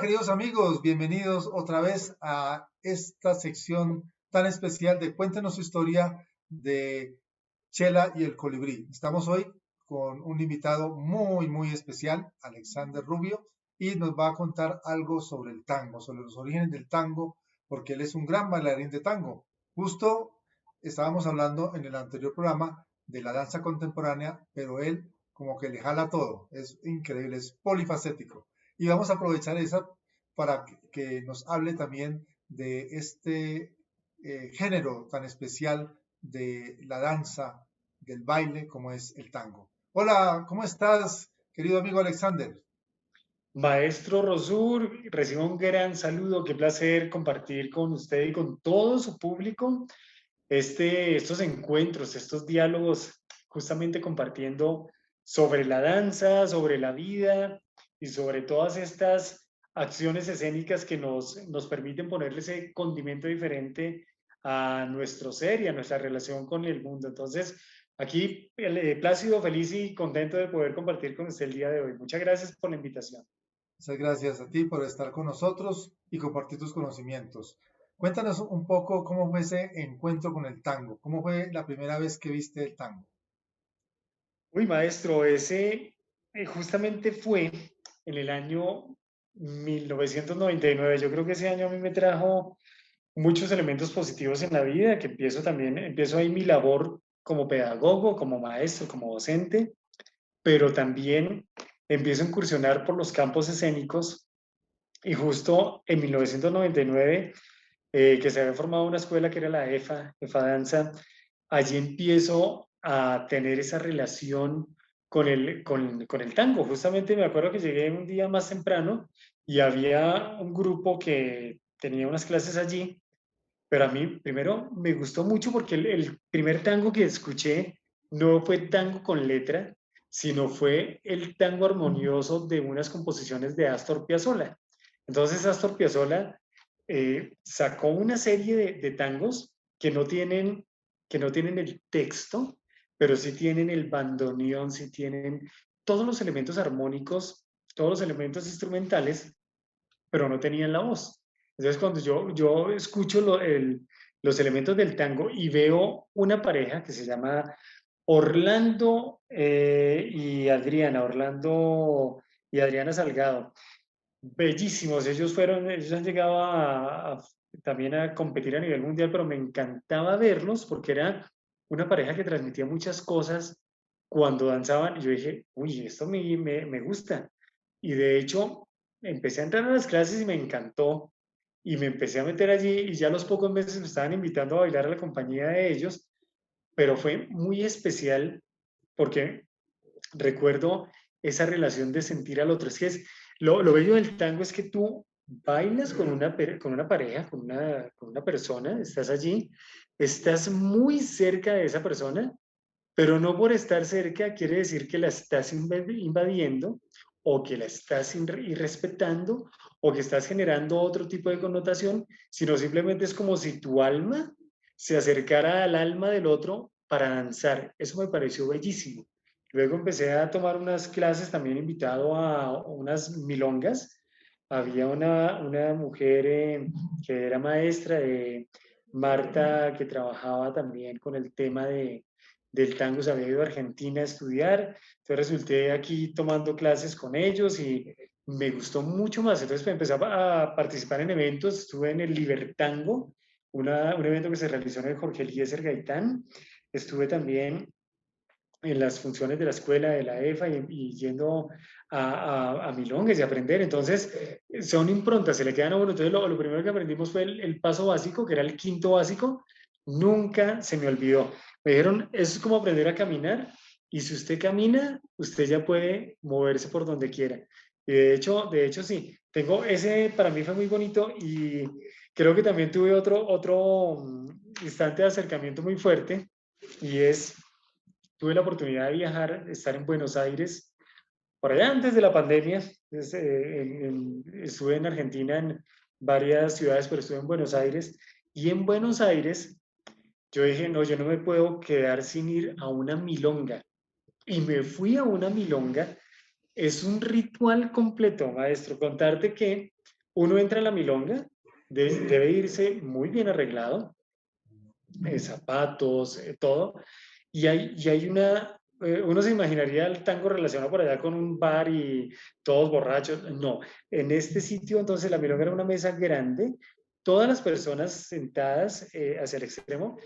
queridos amigos, bienvenidos otra vez a esta sección tan especial de Cuéntenos su historia de Chela y el Colibrí. Estamos hoy con un invitado muy especial, Alexander Rubio, y nos va a contar algo sobre el tango, sobre los orígenes del tango, porque él es un gran bailarín de tango. Justo estábamos hablando en el anterior programa de la danza contemporánea, pero él como que le jala todo, es increíble, es polifacético. Y vamos a aprovechar esa para que nos hable también de este género tan especial de la danza, del baile, como es el tango. Hola, ¿cómo estás, querido amigo Alexander? Maestro Rosur, reciba un gran saludo. Qué placer compartir con usted y con todo su público estos encuentros, estos diálogos, justamente compartiendo sobre la danza, sobre la vida y sobre todas estas acciones escénicas que nos permiten ponerle ese condimento diferente a nuestro ser y a nuestra relación con el mundo. Entonces, aquí plácido, feliz y contento de poder compartir con usted el día de hoy. Muchas gracias por la invitación. Muchas gracias a ti por estar con nosotros y compartir tus conocimientos. Cuéntanos un poco cómo fue ese encuentro con el tango, cómo fue la primera vez que viste el tango. Uy, maestro, ese justamente fue en el año 1999. Yo creo que ese año a mí me trajo muchos elementos positivos en la vida, que empiezo ahí mi labor como pedagogo, como maestro, como docente, pero también empiezo a incursionar por los campos escénicos y justo en 1999, que se había formado una escuela que era la EFA Danza. Allí empiezo a tener esa relación con el tango. Justamente me acuerdo que llegué un día más temprano y había un grupo que tenía unas clases allí, pero a mí primero me gustó mucho porque el primer tango que escuché no fue tango con letra, sino fue el tango armonioso de unas composiciones de Astor Piazzolla. Entonces Astor Piazzolla sacó una serie de tangos que no tienen el texto, pero sí tienen el bandoneón, sí tienen todos los elementos armónicos, todos los elementos instrumentales, pero no tenían la voz. Entonces, cuando yo escucho los elementos del tango y veo una pareja que se llama Orlando y Adriana, Orlando y Adriana Salgado, bellísimos. Ellos han llegado también a competir a nivel mundial, pero me encantaba verlos porque era una pareja que transmitía muchas cosas cuando danzaban. Y yo dije, uy, esto me gusta. Y de hecho, empecé a entrar a las clases y me encantó. Y me empecé a meter allí y ya a los pocos meses me estaban invitando a bailar a la compañía de ellos, pero fue muy especial porque recuerdo esa relación de sentir al otro. Es que lo bello del tango es que tú bailas con una pareja, con una persona, estás allí, estás muy cerca de esa persona, pero no por estar cerca quiere decir que la estás invadiendo o que la estás irrespetando o que estás generando otro tipo de connotación, sino simplemente es como si tu alma se acercara al alma del otro para danzar. Eso me pareció bellísimo. Luego empecé a tomar unas clases, también invitado a unas milongas. Había una mujer que era maestra, Marta, que trabajaba también con el tema del tango, se había ido a Argentina a estudiar, entonces resulté aquí tomando clases con ellos y me gustó mucho más, entonces empecé a participar en eventos, estuve en el Libertango, un evento que se realizó en el Jorge Eliezer Gaitán, estuve también en las funciones de la escuela, de la EFA y yendo a milongas y aprender. Entonces, son improntas, se le quedan a uno. Entonces, lo primero que aprendimos fue el paso básico, que era el quinto básico. Nunca se me olvidó. Me dijeron, eso es como aprender a caminar y si usted camina, usted ya puede moverse por donde quiera. Y de hecho sí, tengo ese, para mí fue muy bonito y creo que también tuve otro instante de acercamiento muy fuerte y es tuve la oportunidad de viajar, de estar en Buenos Aires, por allá antes de la pandemia. Estuve en Argentina en varias ciudades, pero estuve en Buenos Aires. Y en Buenos Aires yo dije, no, yo no me puedo quedar sin ir a una milonga. Y me fui a una milonga. Es un ritual completo, maestro. Contarte que Uno entra a la milonga, debe irse muy bien arreglado, zapatos, todo, y hay uno se imaginaría el tango relacionado por allá con un bar y todos borrachos. No, en este sitio entonces la milonga era una mesa grande, todas las personas sentadas hacia el extremo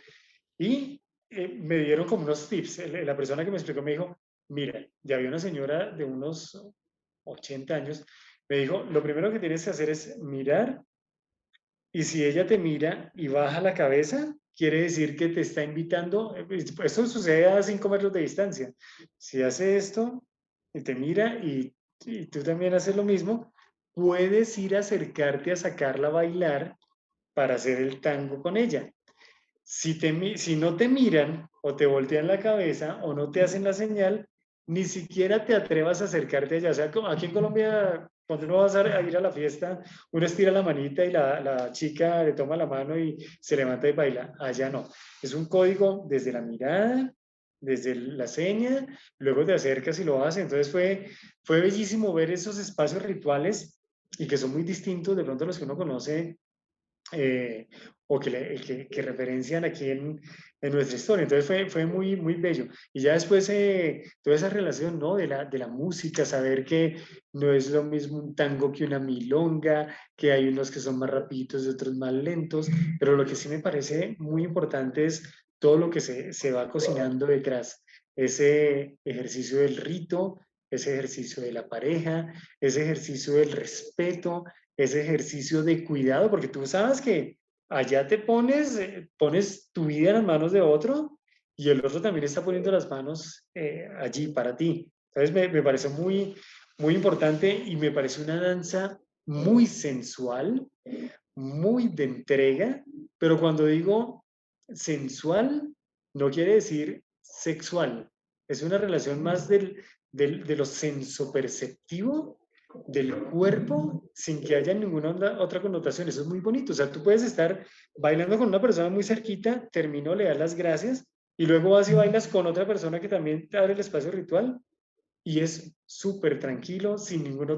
y me dieron como unos tips. La persona que me explicó me dijo, mira, ya había una señora de unos 80 años, me dijo, lo primero que tienes que hacer es mirar y si ella te mira y baja la cabeza, quiere decir que te está invitando. Esto sucede a 5 metros de distancia. Si hace esto y te mira y tú también haces lo mismo, puedes ir a acercarte a sacarla a bailar para hacer el tango con ella. Si no te miran o te voltean la cabeza o no te hacen la señal, ni siquiera te atrevas a acercarte allá. O sea, aquí en Colombia, cuando uno va a ir a la fiesta, uno estira la manita y la chica le toma la mano y se levanta y baila. Allá no. Es un código desde la mirada, desde la seña, luego te acercas y lo haces. Entonces fue bellísimo ver esos espacios rituales y que son muy distintos de pronto a los que uno conoce eh, o que referencian aquí en nuestra historia. Entonces fue muy, muy bello. Y ya después toda esa relación, ¿no? De la música, saber que no es lo mismo un tango que una milonga, que hay unos que son más rapiditos y otros más lentos, pero lo que sí me parece muy importante es todo lo que se va cocinando detrás. Ese ejercicio del rito, ese ejercicio de la pareja, ese ejercicio del respeto, ese ejercicio de cuidado, porque tú sabes que allá te pones tu vida en las manos de otro y el otro también está poniendo las manos allí para ti. Entonces me pareció muy, muy importante y me pareció una danza muy sensual, muy de entrega, pero cuando digo sensual, no quiere decir sexual. Es una relación más de lo sensoperceptivo del cuerpo sin que haya ninguna otra connotación. Eso es muy bonito. O sea, tú puedes estar bailando con una persona muy cerquita, termino, le das las gracias y luego vas y bailas con otra persona que también te abre el espacio ritual y es súper tranquilo, sin ninguna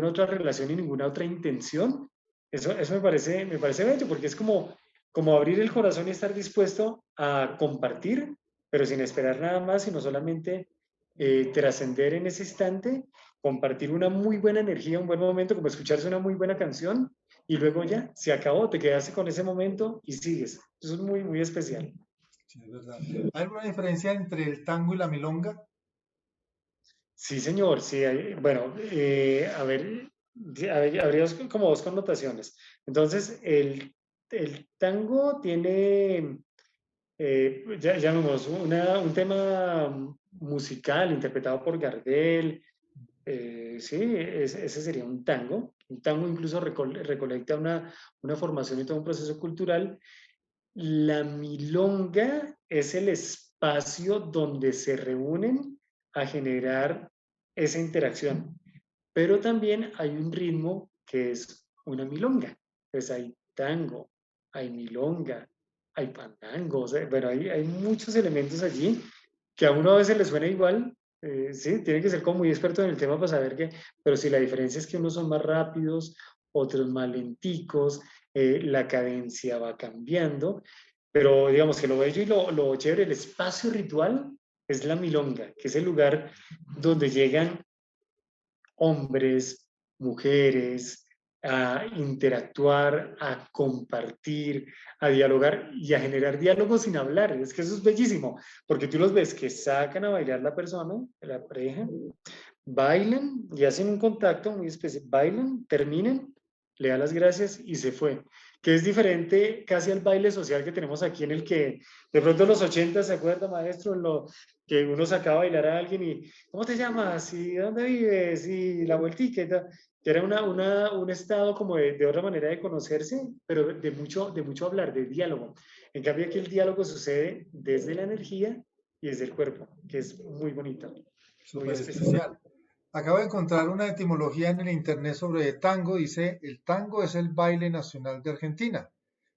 otra relación y ninguna otra intención. Eso me parece bello porque es como abrir el corazón y estar dispuesto a compartir, pero sin esperar nada más, sino solamente trascender en ese instante, compartir una muy buena energía, un buen momento, como escucharse una muy buena canción y luego ya se acabó, te quedaste con ese momento y sigues. Eso es muy, muy especial. Sí, es verdad. ¿Hay alguna diferencia entre el tango y la milonga? Sí, señor, sí, bueno, a ver, habría como dos connotaciones. Entonces, el tango tiene, ya llamemos, un tema musical interpretado por Gardel, sí, ese sería un tango. Un tango incluso recolecta una formación y todo un proceso cultural. La milonga es el espacio donde se reúnen a generar esa interacción, pero también hay un ritmo que es una milonga. Pues hay tango, hay milonga, hay fandango, o sea, bueno, hay muchos elementos allí que a uno a veces le suena igual. Sí, tiene que ser como muy experto en el tema para saber que, pero si la diferencia es que unos son más rápidos, otros más lenticos, la cadencia va cambiando, pero digamos que lo bello y lo chévere, el espacio ritual es la milonga, que es el lugar donde llegan hombres, mujeres, a interactuar, a compartir, a dialogar y a generar diálogos sin hablar. Es que eso es bellísimo, porque tú los ves que sacan a bailar la persona, la pareja, bailan y hacen un contacto muy especial, bailan, terminan, le da las gracias y se fue. Que es diferente casi al baile social que tenemos aquí en el que de pronto en los 80 se acuerda, maestro, lo que uno sacaba a bailar a alguien y ¿cómo te llamas? ¿Y dónde vives? Y la vueltica y tal. Que era un estado como de otra manera de conocerse, pero de mucho hablar, de diálogo. En cambio aquí el diálogo sucede desde la energía y desde el cuerpo, que es muy bonito, muy Súper especial. especial. Acabo de encontrar una etimología en el internet sobre tango. Dice, el tango es el baile nacional de Argentina,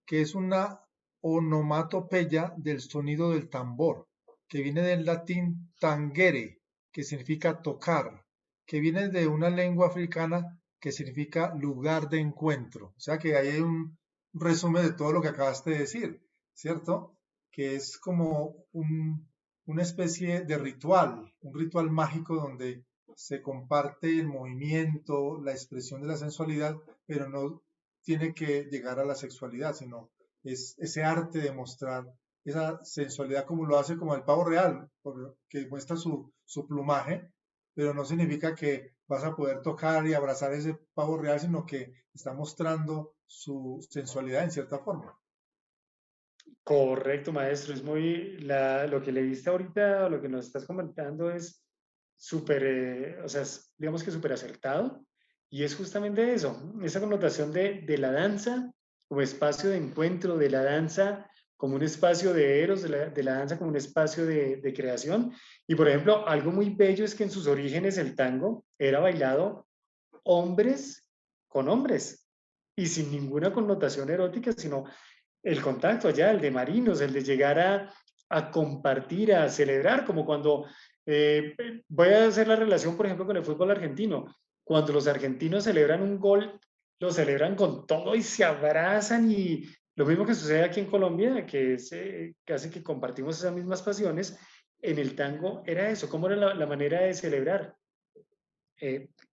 que es una onomatopeya del sonido del tambor, que viene del latín tangere, que significa tocar, que viene de una lengua africana que significa lugar de encuentro. O sea que ahí hay un resumen de todo lo que acabaste de decir, ¿cierto? Que es como una especie de ritual, un ritual mágico donde se comparte el movimiento, la expresión de la sensualidad, pero no tiene que llegar a la sexualidad, sino es ese arte de mostrar esa sensualidad como lo hace como el pavo real, que muestra su plumaje, pero no significa que vas a poder tocar y abrazar ese pavo real, sino que está mostrando su sensualidad en cierta forma. Correcto, maestro. Es muy, lo que le diste ahorita, lo que nos estás comentando es súper, o sea, digamos que súper acertado. Y es justamente eso, esa connotación de la danza como espacio de encuentro, de la danza como un espacio de eros, de la danza como un espacio de creación. Y por ejemplo, algo muy bello es que en sus orígenes el tango era bailado hombres con hombres y sin ninguna connotación erótica, sino el contacto allá, el de marinos, el de llegar a compartir, a celebrar, como cuando voy a hacer la relación, por ejemplo, con el fútbol argentino. Cuando los argentinos celebran un gol, lo celebran con todo y se abrazan y lo mismo que sucede aquí en Colombia, que es casi que compartimos esas mismas pasiones, en el tango era eso, ¿cómo era la manera de celebrar?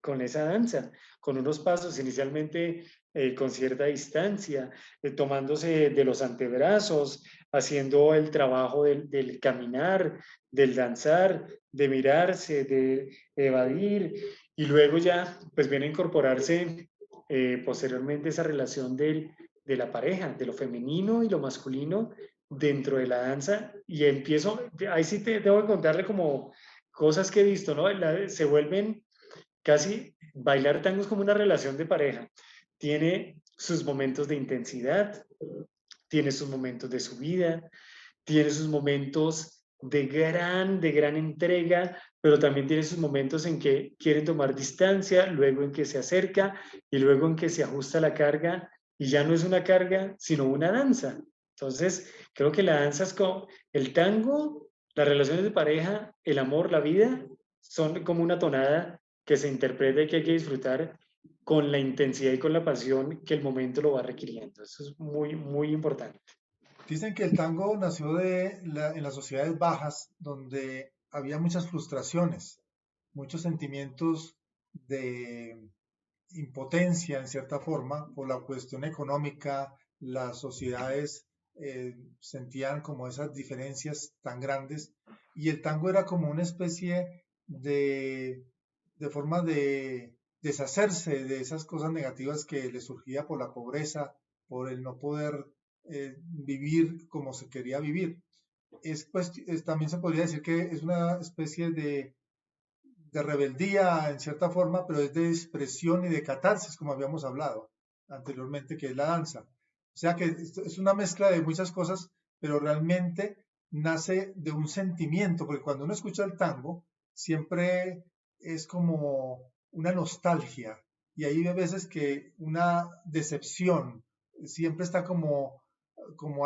Con esa danza, con unos pasos inicialmente con cierta distancia, tomándose de los antebrazos, haciendo el trabajo del caminar, del danzar, de mirarse, de evadir, y luego ya pues viene a incorporarse posteriormente esa relación de la pareja, de lo femenino y lo masculino dentro de la danza, y empiezo, ahí sí te tengo que contarle como cosas que he visto, ¿no? Se vuelven casi bailar tango es como una relación de pareja. Tiene sus momentos de intensidad, tiene sus momentos de subida, tiene sus momentos de gran entrega, pero también tiene sus momentos en que quieren tomar distancia, luego en que se acerca y luego en que se ajusta la carga y ya no es una carga, sino una danza. Entonces, creo que la danza es como el tango, las relaciones de pareja, el amor, la vida, son como una tonada que se interpreta y que hay que disfrutar con la intensidad y con la pasión que el momento lo va requiriendo. Eso es muy, muy importante. Dicen que el tango nació en las sociedades bajas, donde había muchas frustraciones, muchos sentimientos de impotencia en cierta forma por la cuestión económica. Las sociedades sentían como esas diferencias tan grandes y el tango era como una especie de forma de deshacerse de esas cosas negativas que le surgía por la pobreza, por el no poder vivir como se quería vivir. También se podría decir que es una especie de rebeldía en cierta forma, pero es de expresión y de catarsis, como habíamos hablado anteriormente, que es la danza. O sea que es una mezcla de muchas cosas, pero realmente nace de un sentimiento, porque cuando uno escucha el tango, siempre es como una nostalgia, y hay veces que una decepción, siempre está como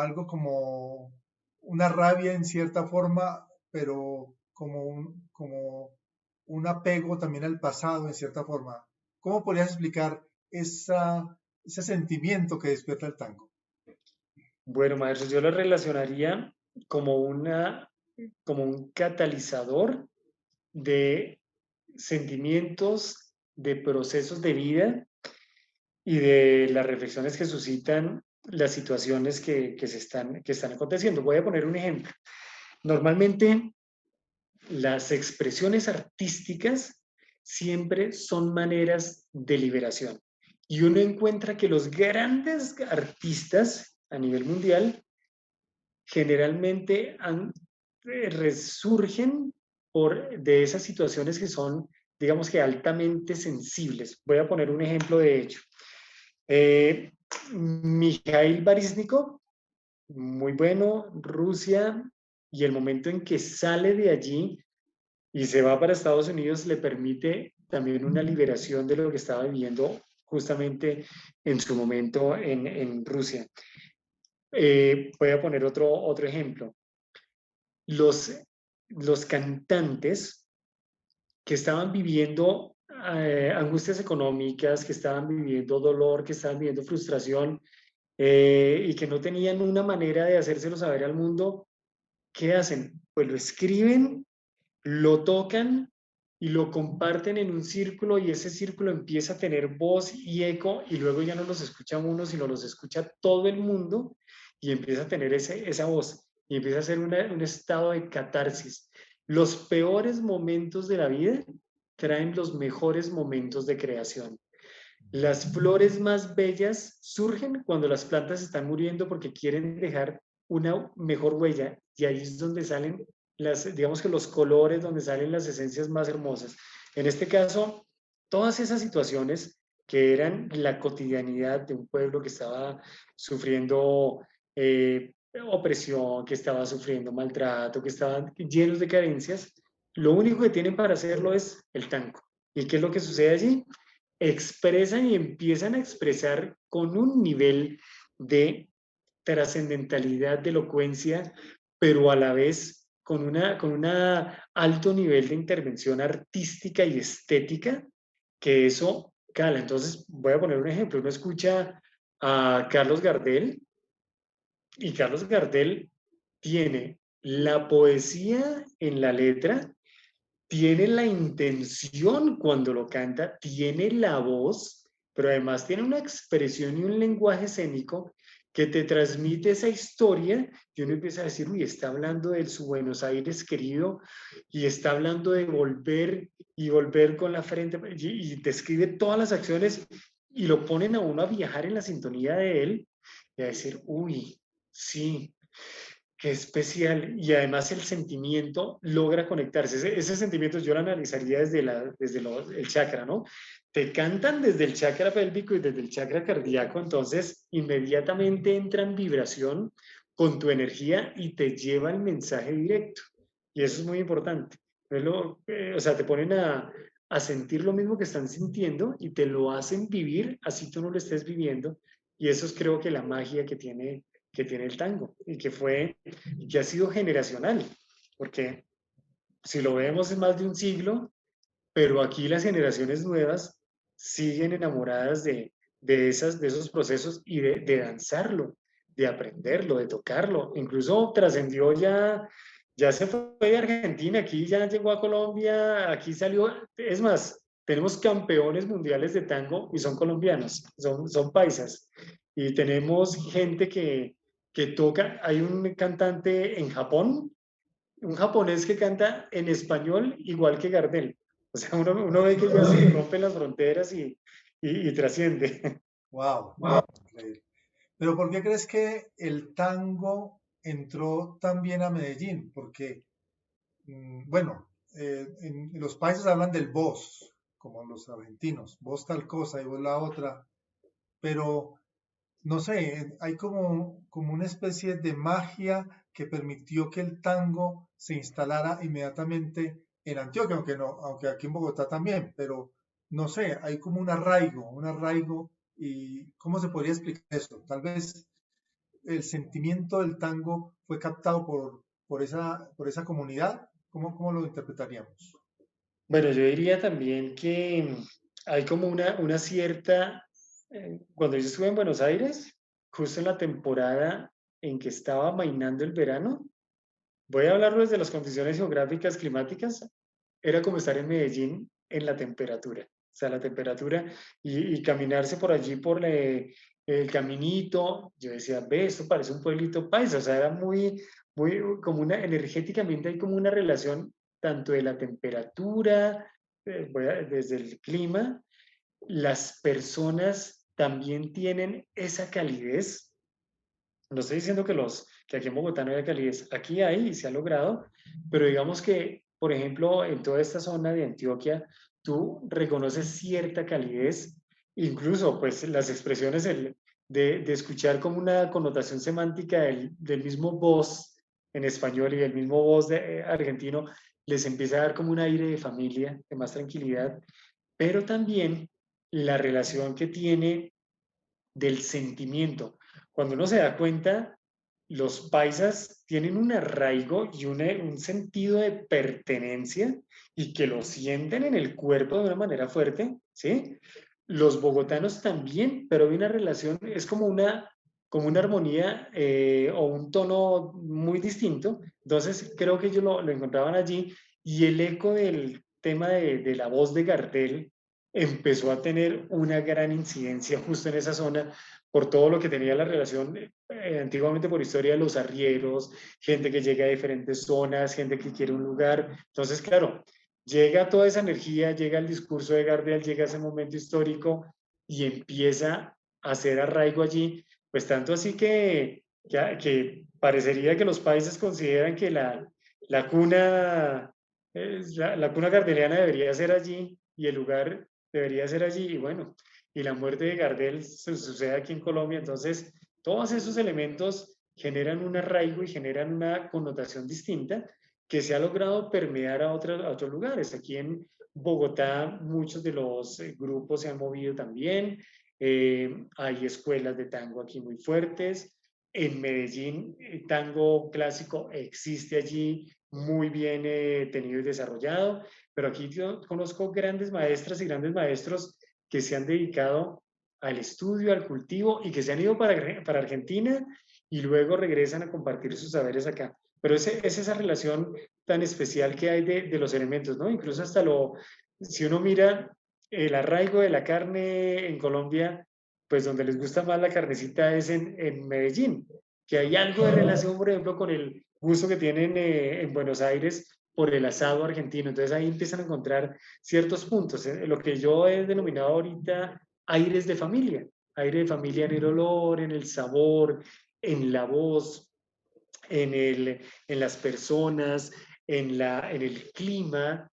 algo como una rabia en cierta forma, pero como un apego también al pasado en cierta forma. ¿Cómo podrías explicar ese sentimiento que despierta el tango? Bueno, maestro, yo lo relacionaría como como un catalizador de sentimientos, de procesos de vida y de las reflexiones que suscitan las situaciones que están aconteciendo. Voy a poner un ejemplo. Normalmente las expresiones artísticas siempre son maneras de liberación. Y uno encuentra que los grandes artistas a nivel mundial generalmente resurgen de esas situaciones que son, digamos que altamente sensibles. Voy a poner un ejemplo de ello. Mikhail Baryshnikov, muy bueno, Rusia, y el momento en que sale de allí y se va para Estados Unidos le permite también una liberación de lo que estaba viviendo justamente en su momento en Rusia. Voy a poner otro ejemplo. Los, los cantantes que estaban viviendo angustias económicas, que estaban viviendo dolor, que estaban viviendo frustración, y que no tenían una manera de hacérselo saber al mundo, ¿qué hacen? Pues lo escriben, lo tocan y lo comparten en un círculo, y ese círculo empieza a tener voz y eco, y luego ya no los escucha uno, sino los escucha todo el mundo, y empieza a tener esa voz y empieza a ser un estado de catarsis. Los peores momentos de la vida traen los mejores momentos de creación. Las flores más bellas surgen cuando las plantas están muriendo porque quieren dejar una mejor huella, y ahí es donde salen digamos que los colores, donde salen las esencias más hermosas. En este caso, todas esas situaciones que eran la cotidianidad de un pueblo que estaba sufriendo opresión, que estaba sufriendo maltrato, que estaban llenos de carencias, lo único que tienen para hacerlo es el tango. ¿Y qué es lo que sucede allí? Expresan y empiezan a expresar con un nivel de trascendentalidad, de elocuencia, pero a la vez con una alto nivel de intervención artística y estética, que eso cala. Entonces, voy a poner un ejemplo. Uno escucha a Carlos Gardel, y Carlos Gardel tiene la poesía en la letra, tiene la intención cuando lo canta, tiene la voz, pero además tiene una expresión y un lenguaje escénico que te transmite esa historia, y uno empieza a decir, uy, está hablando de su Buenos Aires querido, y está hablando de volver y volver con la frente, y describe todas las acciones, y lo ponen a uno a viajar en la sintonía de él, y a decir, uy, sí, qué especial. Y además el sentimiento logra conectarse. Ese sentimiento yo lo analizaría el chakra, ¿no? Te cantan desde el chakra pélvico y desde el chakra cardíaco, entonces inmediatamente entra en vibración con tu energía y te lleva el mensaje directo. Y eso es muy importante. O sea, te ponen a sentir lo mismo que están sintiendo y te lo hacen vivir así tú no lo estés viviendo. Y eso es, creo que, la magia que tiene el tango, y que ha sido generacional, porque si lo vemos es más de un siglo, pero aquí las generaciones nuevas siguen enamoradas de esos procesos y de danzarlo, de aprenderlo, de tocarlo. Incluso trascendió, ya se fue de Argentina, aquí ya llegó a Colombia, aquí salió, es más, tenemos campeones mundiales de tango y son colombianos, son paisas. Y tenemos gente que toca, hay un cantante en Japón, un japonés que canta en español igual que Gardel. O sea, uno ve que ya se rompen las fronteras y trasciende. Wow, increíble. Pero ¿por qué crees que el tango entró tan bien a Medellín? Porque, bueno, en los países hablan del vos, como los argentinos, vos tal cosa y vos la otra, pero no sé, hay como una especie de magia que permitió que el tango se instalara inmediatamente en Antioquia, aunque aquí en Bogotá también, pero no sé, hay como un arraigo, y ¿cómo se podría explicar esto? Tal vez el sentimiento del tango fue captado por esa comunidad. ¿Cómo lo interpretaríamos? Bueno, yo diría también que hay como una cierta, cuando yo estuve en Buenos Aires, justo en la temporada en que estaba mainando el verano, voy a hablar desde las condiciones geográficas climáticas, era como estar en Medellín en la temperatura. O sea, la temperatura y caminarse por allí por el caminito, yo decía, ve, esto parece un pueblito paisa. O sea, era muy, energéticamente hay como una relación tanto de la temperatura, desde el clima, las personas también tienen esa calidez. No estoy diciendo que aquí en Bogotá no haya calidez, aquí hay y se ha logrado, pero digamos que, por ejemplo, en toda esta zona de Antioquia, tú reconoces cierta calidez, incluso pues las expresiones de escuchar como una connotación semántica del mismo voz en español y del mismo voz argentino, les empieza a dar como un aire de familia, de más tranquilidad, pero también la relación que tiene del sentimiento. Cuando uno se da cuenta los paisas tienen un arraigo y un sentido de pertenencia y que lo sienten en el cuerpo de una manera fuerte, ¿sí? Los bogotanos también, pero hay una relación, es como una armonía o un tono muy distinto. Entonces, creo que ellos lo encontraban allí y el eco del tema de la voz de Gardel empezó a tener una gran incidencia justo en esa zona por todo lo que tenía la relación antiguamente por historia de los arrieros, gente que llega a diferentes zonas, gente que quiere un lugar. Entonces, claro, llega toda esa energía, llega el discurso de Gardel, llega ese momento histórico y empieza a hacer arraigo allí, pues tanto así que parecería que los países consideran que la cuna, la cuna gardeliana debería ser allí y el lugar debería ser allí. Y bueno, y la muerte de Gardel sucede aquí en Colombia. Entonces, todos esos elementos generan un arraigo y generan una connotación distinta que se ha logrado permear a otros lugares. Aquí en Bogotá muchos de los grupos se han movido también. Hay escuelas de tango aquí muy fuertes. En Medellín, tango clásico existe allí muy bien tenido y desarrollado, pero aquí yo conozco grandes maestras y grandes maestros que se han dedicado al estudio, al cultivo y que se han ido para Argentina y luego regresan a compartir sus saberes acá. Pero es esa relación tan especial que hay de los elementos, ¿no? Incluso hasta si uno mira el arraigo de la carne en Colombia, pues donde les gusta más la carnecita es en Medellín, que hay algo de relación, por ejemplo, con el gusto que tienen en Buenos Aires por el asado argentino. Entonces ahí empiezan a encontrar ciertos puntos, lo que yo he denominado ahorita aire de familia en el olor, en el sabor, en la voz, en las personas, en el clima.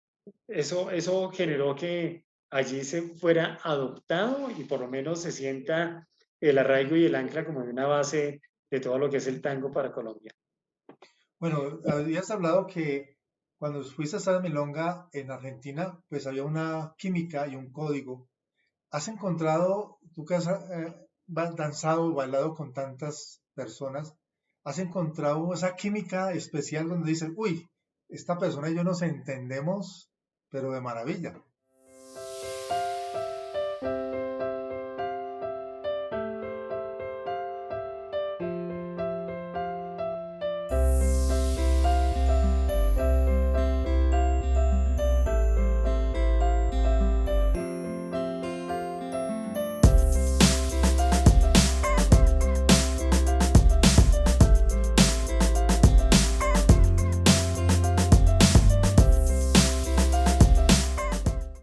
Eso generó que allí se fuera adoptado y por lo menos se sienta el arraigo y el ancla como de una base de todo lo que es el tango para Colombia. Bueno, habías hablado que cuando fuiste a Sala Milonga en Argentina, pues había una química y un código. ¿Has encontrado, tú que has danzado o bailado con tantas personas, has encontrado esa química especial donde dicen, uy, esta persona y yo nos entendemos, pero de maravilla?